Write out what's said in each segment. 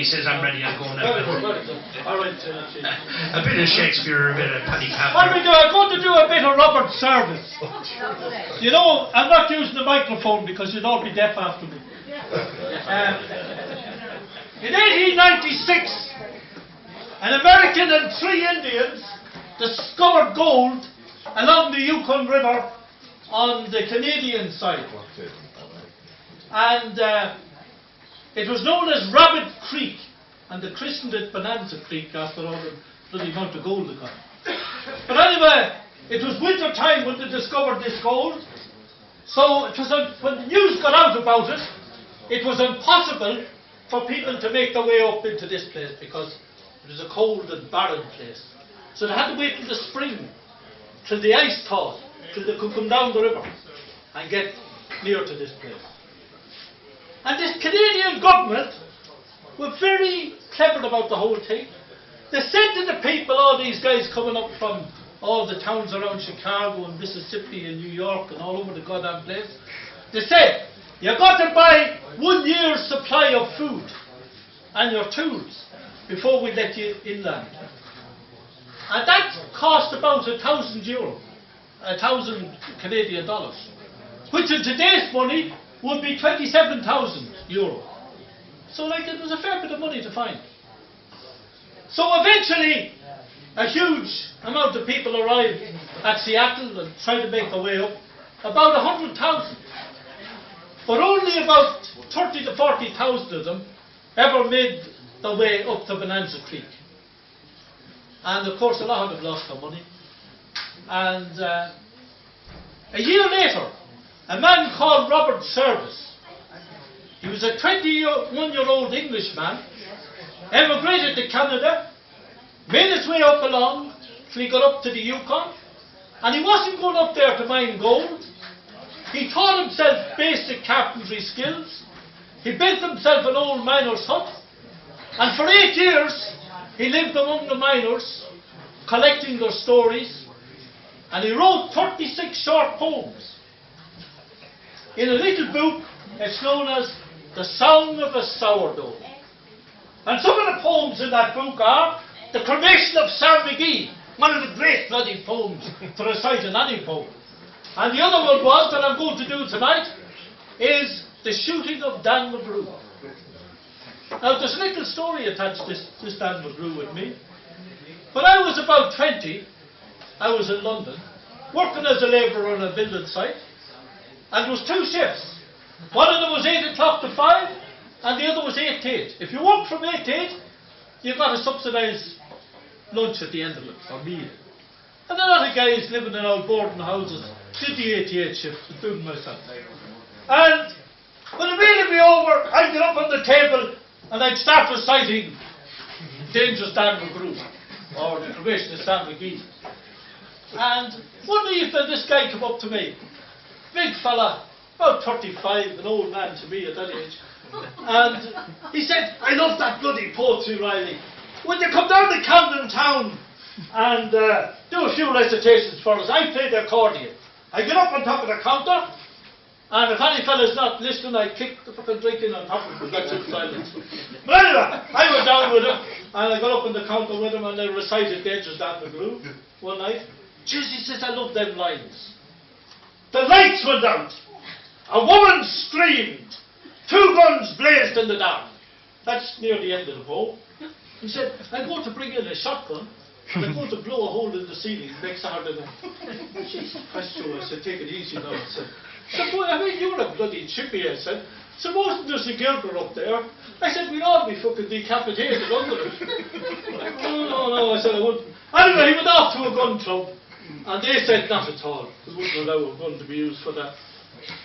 says, I'm ready, I'll go now. All right. A bit of Shakespeare, a bit of Paddy Cavan. What are we doing? I'm going to do a bit of Robert Service. You know, I'm not using the microphone because you'd all be deaf after me. In 1896, an American and 3 Indians discovered gold along the Yukon River on the Canadian side. And it was known as Rabbit Creek, and they christened it Bonanza Creek after all the bloody amount of gold they got. But anyway, it was winter time when they discovered this gold, so it was when the news got out about it, it was impossible for people to make their way up into this place because it was a cold and barren place. So they had to wait till the spring, till the ice thawed, till they could come down the river and get near to this place. And this Canadian government were very clever about the whole thing. They said to the people, all these guys coming up from all the towns around Chicago and Mississippi and New York and all over the goddamn place, they said, you've got to buy 1 year's supply of food and your tools before we let you inland. And that cost about €1,000, 1,000 Canadian dollars, which in today's money would be €27,000. So like it was a fair bit of money to find. So eventually a huge amount of people arrived at Seattle and tried to make their way up, about 100,000. But only about 30 to 40,000 of them ever made their way up to Bonanza Creek. And of course a lot of them lost their money. And a year later, a man called Robert Service, he was a 21-year-old Englishman, emigrated to Canada, made his way up along till he got up to the Yukon, and he wasn't going up there to mine gold. He taught himself basic carpentry skills. He built himself an old miner's hut, and for 8 years he lived among the miners, collecting their stories, and he wrote 36 short poems. In a little book, it's known as The Song of a Sourdough. And some of the poems in that book are The Cremation of Sam McGee, one of the great bloody poems to recite in any poem. And the other one was, that I'm going to do tonight, is The Shooting of Dan McGrew. Now there's a little story attached to this Dan McGrew with me. When I was about 20, I was in London, working as a labourer on a building site, and there was 2 shifts. One of them was 8 o'clock to 5, and the other was 8 to 8. If you worked from 8 to 8, you got a subsidised lunch at the end of it, or meal. And a lot of guys living in old boarding houses did the 8 to 8 shift, including myself. And when the meal would be over, I'd get up on the table and I'd start reciting Dangerous Dan McGrew, or The Cremation of Sam McGee. And one evening this guy came up to me, big fella, about 35, an old man to me at that age, and he said, I love that bloody poetry, Riley. Would you come down to Camden Town and do a few recitations for us? I play the accordion. I get up on top of the counter, and if any fella's not listening, I kick the fucking drink in on top of him. That's it, silence. But anyway, I went down with him, and I got up on the counter with him, and I recited Dangerous Dan McGrew one night. Jesus, he says, I love them lines. The lights went out. A woman screamed. 2 guns blazed in the dark. That's near the end of the poem. He said, I'm going to bring in a shotgun. And I'm going to blow a hole in the ceiling next Saturday night. Jesus Christ, Joe, I said, take it easy now. I said, boy, I mean, you're a bloody chippy, I said. Supposing there's a girl up there. I said, we'd all be fucking decapitated under it. No, I said, I wouldn't. Anyway, he went off to a gun club. And they said, not at all. We wouldn't allow a gun to be used for that.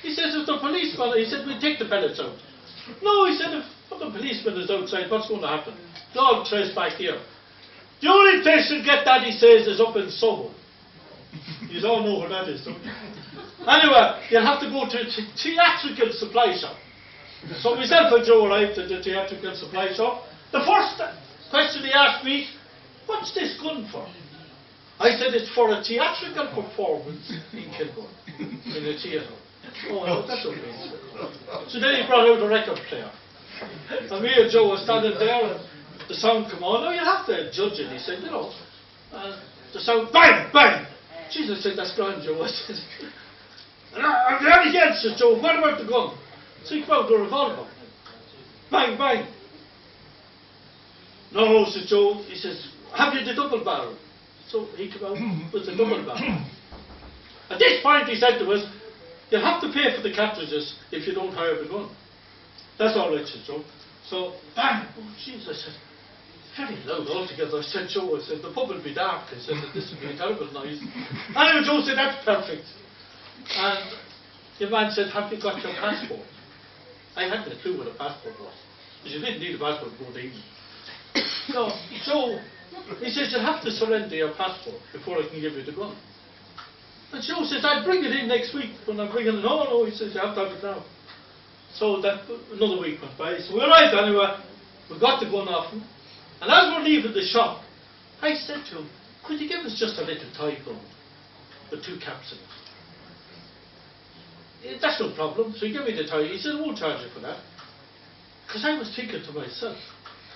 He says, if the policeman, he said, we'll take the pellets out. No, he said, if the policeman is outside, what's going to happen? They'll all trace back here. The only place you'll get that, he says, is up in Soho. You all know where that is, don't you? Anyway, you'll have to go to a theatrical supply shop. So myself and Joe arrived at the theatrical supply shop. The first question he asked me, what's this gun for? I said, it's for a theatrical performance in Kilburn, in a theatre. Oh, that's okay. So then he brought out a record player. And me and Joe were standing there, and the sound come on. Now you have to judge it, he said, you know. The sound, bang, bang. Jesus said, that's grand, Joe. I said, have you anything else, said Joe? What about the gun? So he came out the revolver. Bang, bang. No, said Joe. He says, have you the double barrel? So he came out with the double barrel. At this point, he said to us, you'll have to pay for the cartridges if you don't hire the gun. That's all right, said Joe. So, bang. Oh, jeez, I said, very loud altogether. I said, Joe, I said, the pub will be dark. I said, this will be a terrible noise. Anyway, Joe said, that's perfect. And the man said, have you got your passport? I hadn't a clue what a passport was. Because you didn't need a passport to go to England. So, Joe, he says, you'll have to surrender your passport before I can give you the gun. And Joe says, I'll bring it in next week when I'm bringing it. No, he says, you have to have it now. So that another week went by. So we arrived anyway. We got the gun off him. And as we're leaving the shop, I said to him, could you give us just a little toy gun with 2 caps in it? That's no problem. So he gave me the toy. He said, I won't charge you for that. Because I was thinking to myself,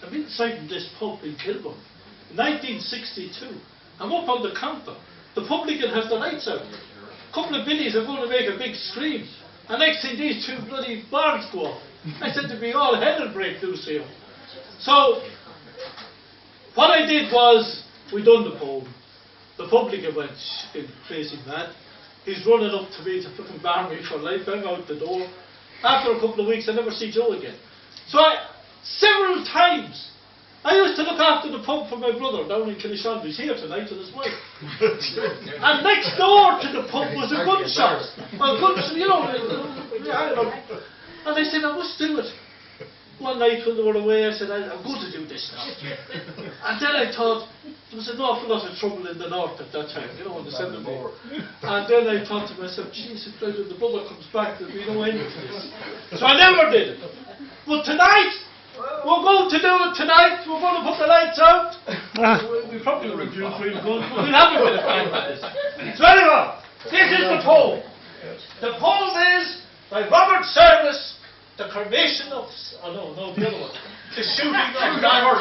I'm inside this pub in Kilburn, 1962. I'm up on the counter. The publican has the lights out. A couple of biddies are going to make a big scream. And next thing, these 2 bloody bars go off. I said to me, all hell will break loose here. So, what I did was, we done the poem. The publican went crazy mad. He's running up to me to fucking bar me for life. I'm out the door. After a couple of weeks, I never see Joe again. So several times, I used to look after the pub for my brother down in Killishawn. He's here tonight with his wife. And next door to the pub was a gun shop. Well, you know, and I said, I must do it. One night when they were away, I said, I'm going to do this now. And then I thought, there was an awful lot of trouble in the north at that time, you know, in the 70s. And then I thought to myself, Jesus Christ, when the brother comes back, there'll be no end to this. So I never did it. But tonight, we're going to do it tonight. We're going to put the lights out. We probably will review 3 guns, but we'll have a bit of fun with this. So anyway, this is the poem. The poem is by Robert Service, The Cremation of... Oh no, the other one. The Shooting of Dan McGrew.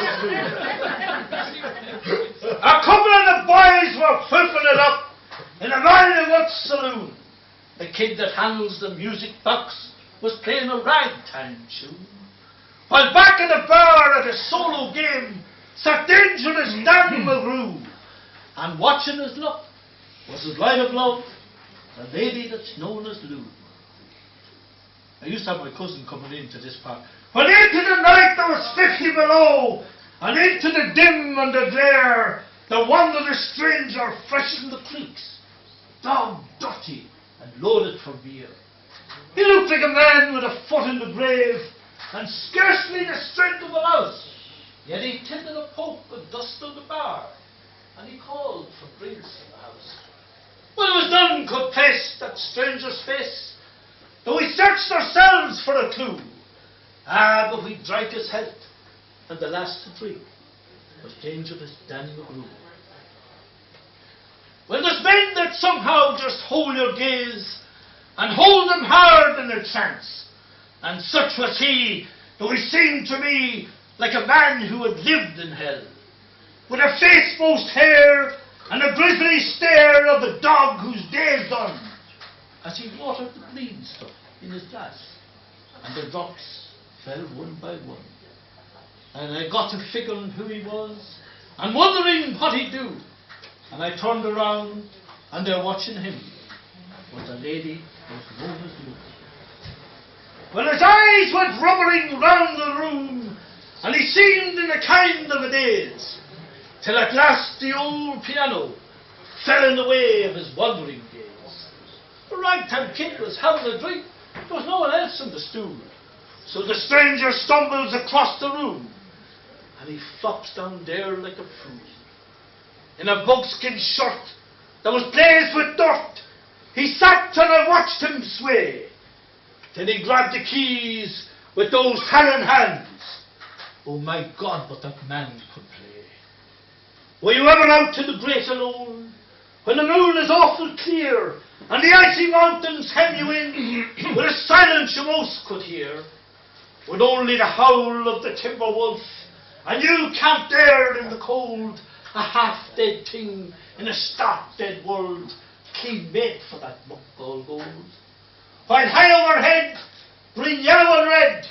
A couple of the boys were whipping it up in a Marylwood saloon. The kid that handles the music box was playing a ragtime tune. While back in the bar at a solo game sat dangerous Dan McGrew. And watching his luck was his line of love, the lady that's known as Lou. I used to have my cousin coming into this part. When into the night there was 50 below, and into the dim and the glare, there wandered a stranger fresh from the creeks, dog dirty and loaded for beer. He looked like a man with a foot in the grave, and scarcely the strength of a mouse. Yet he tended a poke with dust on the bar, and he called for drinks in the house. Well, it was none could place that stranger's face, though we searched ourselves for a clue. Ah, but we drank his health, and the last to drink was dangerous Dan McGrew. Well, there's men that somehow just hold your gaze, and hold them hard in a trance, and such was he, though he seemed to me like a man who had lived in hell, with a face most hair, and a grisly stare of the dog whose day's done, as he watered the green stuff in his glass, and the drops fell one by one. And I got to figuring who he was, and wondering what he'd do. And I turned around, and there watching him was a lady who was known as Lou. Well, his eyes went rubbering round the room, and he seemed in a kind of a daze, till at last the old piano fell in the way of his wandering gaze. The ragtime kid was having a drink. There was no one else in the stool. So the stranger stumbles across the room, and he flops down there like a fool. In a buckskin shirt that was glazed with dirt, he sat and I watched him sway. Then he grabbed the keys with those talon hands. Oh my God, but that man could play. Were you ever out to the great alone, when the moon is awful clear, and the icy mountains hem you in with a silence you most could hear? with only the howl of the timber wolf, and you camped there in the cold, a half-dead thing in a stark-dead world, clean made for that muck all gold. While high overhead, green, yellow and red,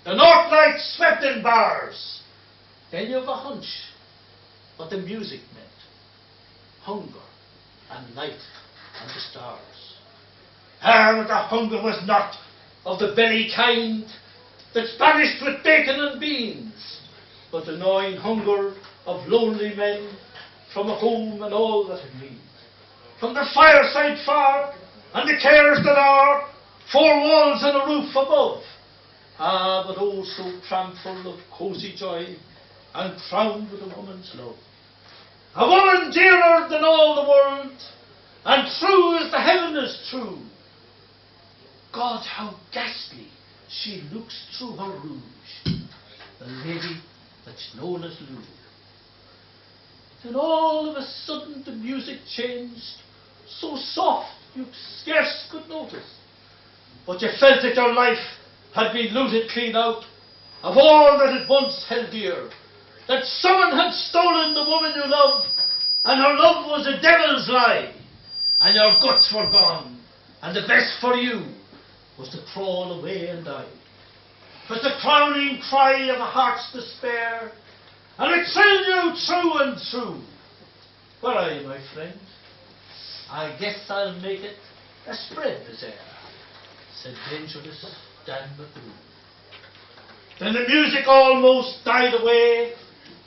the north lights swept in bars. Then you've a hunch what the music meant, hunger and light and the stars. But the hunger was not of the belly kind that's banished with bacon and beans, but the gnawing hunger of lonely men from a home and all that it means. From the fireside far and the cares that are, four walls and a roof above, but oh so cramful of cosy joy and crowned with a woman's love. A woman dearer than all the world, and true as the heaven is true. God, how ghastly she looks through her rouge, the lady that's known as Lou. Then all of a sudden the music changed, so soft you scarce could notice. But you felt that your life had been looted clean out of all that it once held dear, that someone had stolen the woman you loved, and her love was a devil's lie, and your guts were gone, and the best for you was to crawl away and die. 'Twas the crowning cry of a heart's despair, and it thrilled you true and true. Where are you, my friend? I guess I'll make it a spread this air, said dangerous Dan McGrew. Then the music almost died away,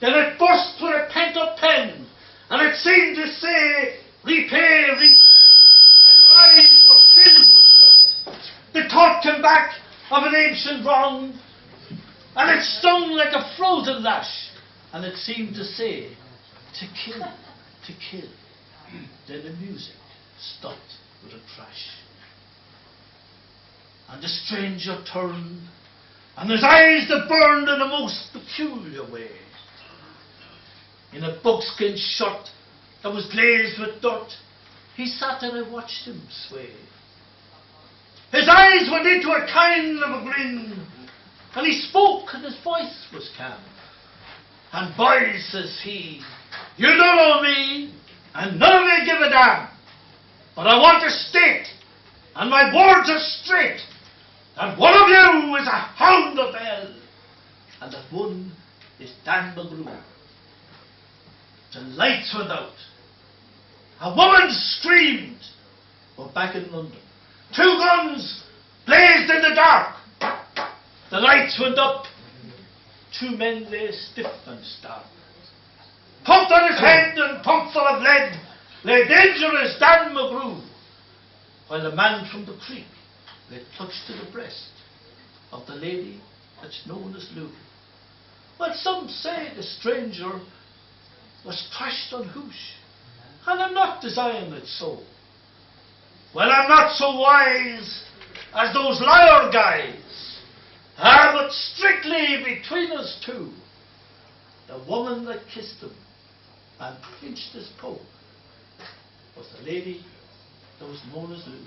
then it burst with a pent-up pen, and it seemed to say, repay, repay, and your eyes were filled with blood. The thought came back of an ancient wrong, and it stung like a frozen lash, and it seemed to say, to kill, to kill. Then the music stopped with a crash. And the stranger turned, and his eyes that burned in a most peculiar way. In a buckskin shirt that was glazed with dirt, he sat and I watched him sway. His eyes went into a kind of a grin, and he spoke and his voice was calm. And boys, says he, you don't know me, and none of you give a damn, but I want to state, and my words are straight, that one of you is a hound of hell, and that one is Dan McGrew. The lights went out. A woman screamed. We're back in London. 2 guns blazed in the dark. The lights went up. 2 men lay stiff and stark. Pumped on his head and pumped full of lead lay dangerous Dan McGrew, while the man from the creek lay clutched to the breast of the lady that's known as Lou. Well, some say the stranger was crashed on hoosh, and I'm not denying it so. Well, I'm not so wise as those liar guys, but strictly between us two, the woman that kissed him and pinched his poke was the lady that was known as Lou.